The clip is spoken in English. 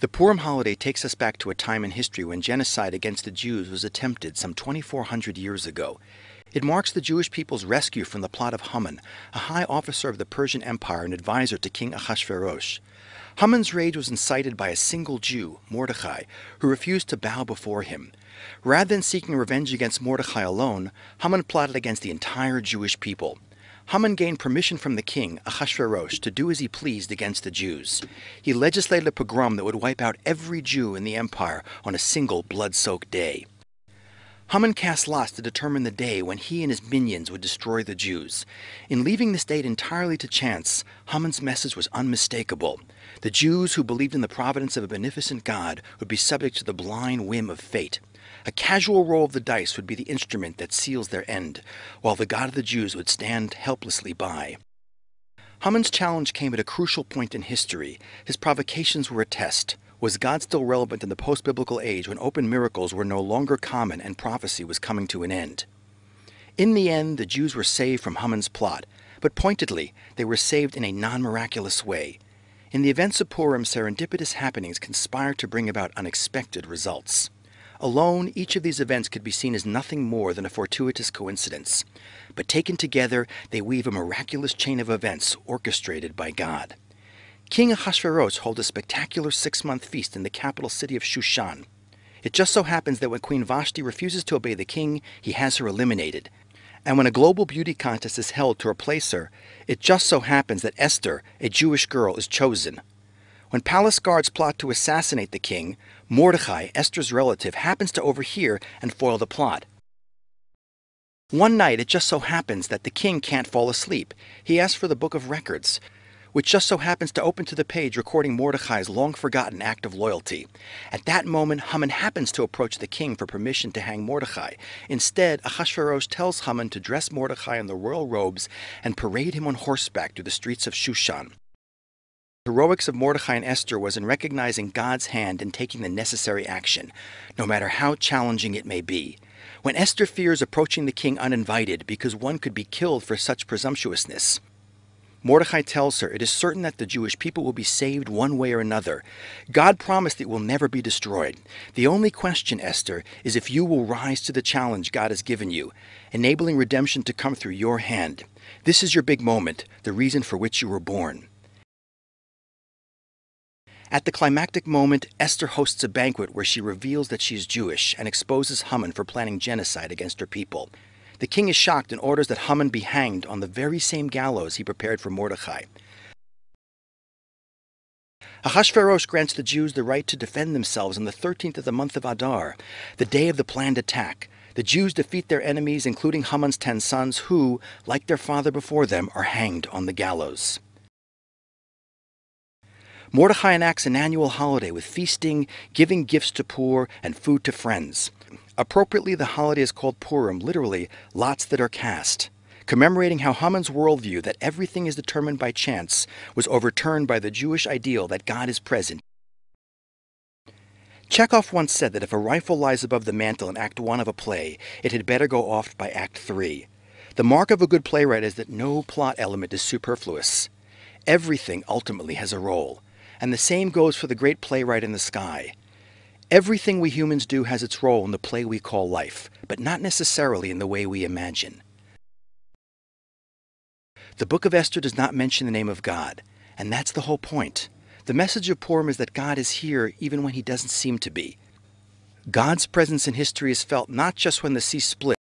The Purim holiday takes us back to a time in history when genocide against the Jews was attempted some 2,400 years ago. It marks the Jewish people's rescue from the plot of Haman, a high officer of the Persian Empire and advisor to King Ahasuerus. Haman's rage was incited by a single Jew, Mordecai, who refused to bow before him. Rather than seeking revenge against Mordecai alone, Haman plotted against the entire Jewish people. Haman gained permission from the king, Ahasuerus, to do as he pleased against the Jews. He legislated a pogrom that would wipe out every Jew in the empire on a single blood-soaked day. Haman cast lots to determine the day when he and his minions would destroy the Jews. In leaving this date entirely to chance, Haman's message was unmistakable. The Jews who believed in the providence of a beneficent God would be subject to the blind whim of fate. A casual roll of the dice would be the instrument that seals their end, while the God of the Jews would stand helplessly by. Haman's challenge came at a crucial point in history. His provocations were a test. Was God still relevant in the post-biblical age when open miracles were no longer common and prophecy was coming to an end? In the end, the Jews were saved from Haman's plot, but pointedly, they were saved in a non-miraculous way. In the events of Purim, serendipitous happenings conspired to bring about unexpected results. Alone, each of these events could be seen as nothing more than a fortuitous coincidence. But taken together, they weave a miraculous chain of events orchestrated by God. King Ahasuerus holds a spectacular 6-month feast in the capital city of Shushan. It just so happens that when Queen Vashti refuses to obey the king, he has her eliminated. And when a global beauty contest is held to replace her, it just so happens that Esther, a Jewish girl, is chosen. When palace guards plot to assassinate the king, Mordecai, Esther's relative, happens to overhear and foil the plot. One night, it just so happens that the king can't fall asleep. He asks for the book of records, which just so happens to open to the page recording Mordecai's long-forgotten act of loyalty. At that moment, Haman happens to approach the king for permission to hang Mordecai. Instead, Ahasuerus tells Haman to dress Mordecai in the royal robes and parade him on horseback through the streets of Shushan. The heroics of Mordecai and Esther was in recognizing God's hand in taking the necessary action, no matter how challenging it may be. When Esther fears approaching the king uninvited because one could be killed for such presumptuousness, Mordecai tells her it is certain that the Jewish people will be saved one way or another. God promised it will never be destroyed. The only question, Esther, is if you will rise to the challenge God has given you, enabling redemption to come through your hand. This is your big moment, the reason for which you were born. At the climactic moment, Esther hosts a banquet where she reveals that she is Jewish and exposes Haman for planning genocide against her people. The king is shocked and orders that Haman be hanged on the very same gallows he prepared for Mordecai. Ahasuerus grants the Jews the right to defend themselves on the 13th of the month of Adar, the day of the planned attack. The Jews defeat their enemies, including Haman's 10 sons, who, like their father before them, are hanged on the gallows. Mordecai enacts an annual holiday with feasting, giving gifts to poor, and food to friends. Appropriately, the holiday is called Purim, literally, lots that are cast, commemorating how Haman's worldview that everything is determined by chance was overturned by the Jewish ideal that God is present. Chekhov once said that if a rifle lies above the mantel in Act 1 of a play, it had better go off by Act 3. The mark of a good playwright is that no plot element is superfluous. Everything ultimately has a role. And the same goes for the great playwright in the sky. Everything we humans do has its role in the play we call life, but not necessarily in the way we imagine. The book of Esther does not mention the name of God, and that's the whole point. The message of Purim is that God is here even when he doesn't seem to be. God's presence in history is felt not just when the sea splits,